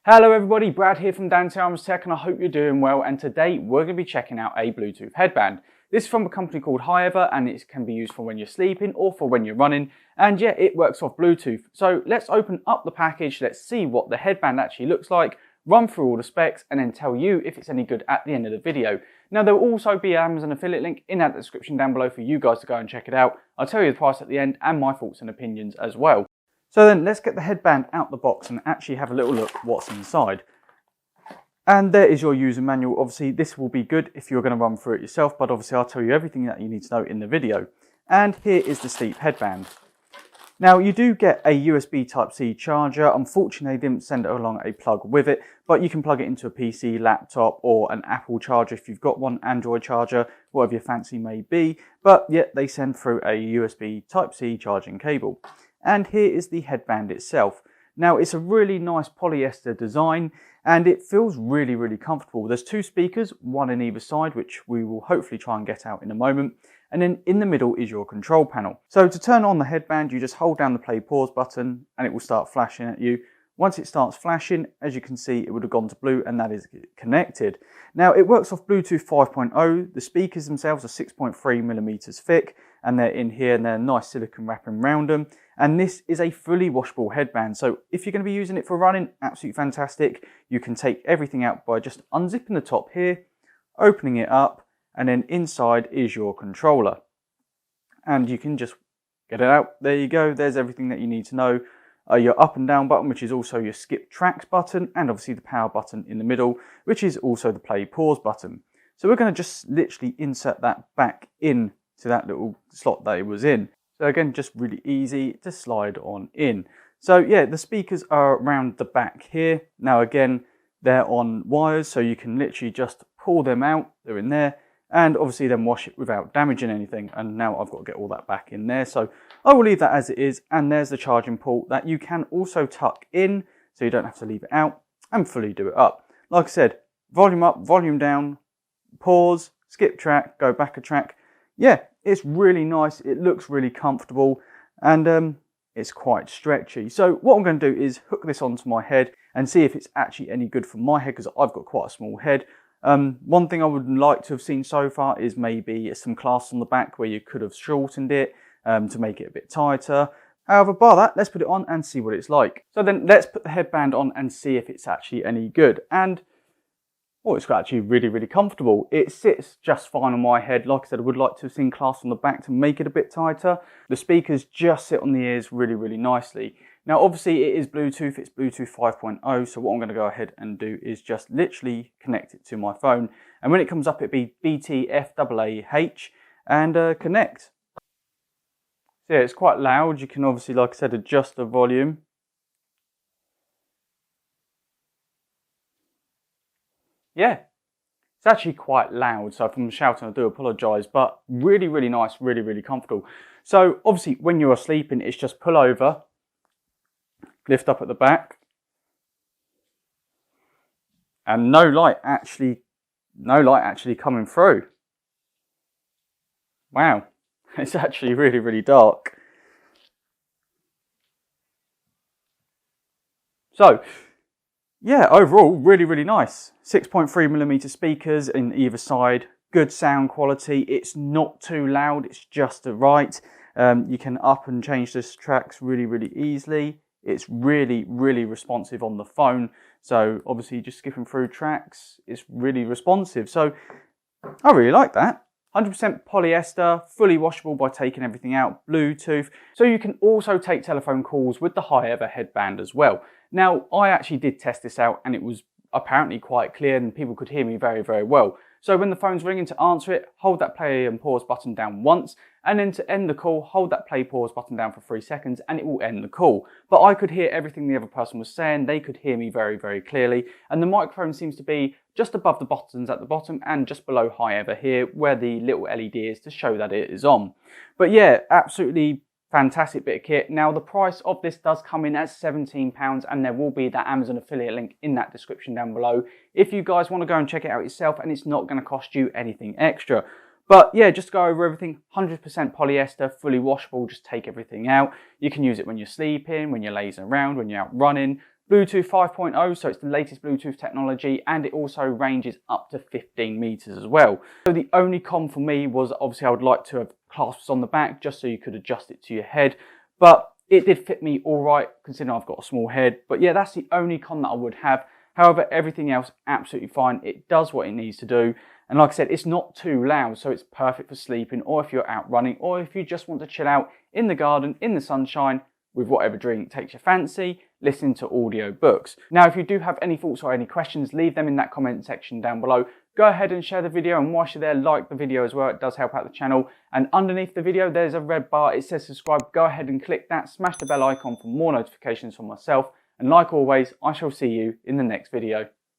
Hello everybody, Brad here from Dan Arms Tech and I hope you're doing well, and today we're going to be checking out a Bluetooth headband. This is from a company called Highever and it can be used for when you're sleeping or for when you're running, and yeah, it works off Bluetooth. So let's open up the package, let's see what the headband actually looks like, run through all the specs and then tell you if it's any good at the end of the video. Now there will also be an Amazon affiliate link in that description down below for you guys to go and check it out. I'll tell you the price at the end and my thoughts and opinions as well. So then let's get the headband out the box and actually have a little look what's inside. And there is your user manual. Obviously this will be good if you're going to run through it yourself, but obviously I'll tell you everything that you need to know in the video. And here is the sleep headband. Now you do get a USB Type-C charger. Unfortunately they didn't send along a plug with it, but you can plug it into a PC, laptop or an Apple charger if you've got one, Android charger, whatever your fancy may be. But yet they send through a USB Type-C charging cable. And here is the headband itself. Now it's a really nice polyester design and it feels really comfortable. There's two speakers, one in either side, which we will hopefully try and get out in a moment. And then in the middle is your control panel. So to turn on the headband, you just hold down the play pause button and it will start flashing at you. Once it starts flashing, as you can see, it would have gone to blue and that is connected. Now it works off Bluetooth 5.0. The speakers themselves are 6.3mm thick and they're in here and they're nice silicone wrapping around them. And this is a fully washable headband. So if you're going to be using it for running, absolutely fantastic. You can take everything out by just unzipping the top here, opening it up, and then inside is your controller. And you can just get it out. There you go. There's everything that you need to know. Your up and down button, which is also your skip tracks button, and obviously the power button in the middle, which is also the play pause button. So we're going to just literally insert that back in to that little slot that it was in. So again, just really easy to slide on in. So yeah, the speakers are around the back here. Now again, they're on wires, so you can literally just pull them out. They're in there. And obviously then wash it without damaging anything. And now I've got to get all that back in there. So I will leave that as it is. And there's the charging port that you can also tuck in, so you don't have to leave it out, and fully do it up. Like I said, volume up, volume down, pause, skip track, go back a track. Yeah, it's really nice. It looks really comfortable and it's quite stretchy. So what I'm going to do is hook this onto my head and see if it's actually any good for my head, because I've got quite a small head. One thing I would like to have seen so far is maybe some clasps on the back where you could have shortened it to make it a bit tighter. However, bar that, let's put it on and see what it's like. So then let's put the headband on and see if it's actually any good. And oh, it's actually really comfortable. It sits just fine on my head. Like I said, I would like to have seen clasps on the back to make it a bit tighter. The speakers just sit on the ears really nicely. Now obviously it is Bluetooth, it's Bluetooth 5.0, so what I'm going to go ahead and do is just literally connect it to my phone. And when it comes up, it'll be BTFAAH and connect. So yeah, it's quite loud. You can obviously, like I said, adjust the volume. Yeah, it's actually quite loud, so if I'm shouting I do apologise, but really nice, really comfortable. So obviously when you're sleeping, it's just pull over, lift up at the back, and no light actually coming through. Wow, it's actually really dark. So yeah, overall, really nice. 6.3mm speakers in either side, good sound quality. It's not too loud, it's just right. You can up and change the tracks really easily. It's really responsive on the phone. So obviously just skipping through tracks, it's really responsive. So I really like that. 100% polyester, fully washable by taking everything out, Bluetooth. So you can also take telephone calls with the Highever headband as well. Now, I actually did test this out and it was apparently quite clear and people could hear me very well. So when the phone's ringing, to answer it, hold that play and pause button down once, and then to end the call, hold that play pause button down for 3 seconds and it will end the call. But I could hear everything the other person was saying, they could hear me very clearly, and the microphone seems to be just above the buttons at the bottom and just below Highever here, where the little LED is to show that it is on. But yeah, absolutely fantastic bit of kit. Now the price of this does come in at £17 and there will be that Amazon affiliate link in that description down below if you guys want to go and check it out yourself, and it's not going to cost you anything extra. But yeah, just go over everything. 100% polyester, fully washable, just take everything out. You can use it when you're sleeping, when you're lazing around, when you're out running, Bluetooth 5.0, so it's the latest Bluetooth technology, and it also ranges up to 15 meters as well. So the only con for me was obviously I would like to have clasps on the back just so you could adjust it to your head, but it did fit me all right considering I've got a small head. But yeah, that's the only con that I would have. However, everything else absolutely fine. It does what it needs to do. And like I said, it's not too loud, so it's perfect for sleeping or if you're out running or if you just want to chill out in the garden, in the sunshine, with whatever drink takes your fancy, listening to audio books. Now, if you do have any thoughts or any questions, leave them in that comment section down below. Go ahead and share the video, and whilst you're there, like the video as well. It does help out the channel. And underneath the video, there's a red bar. It says subscribe. Go ahead and click that. Smash the bell icon for more notifications from myself. And like always, I shall see you in the next video.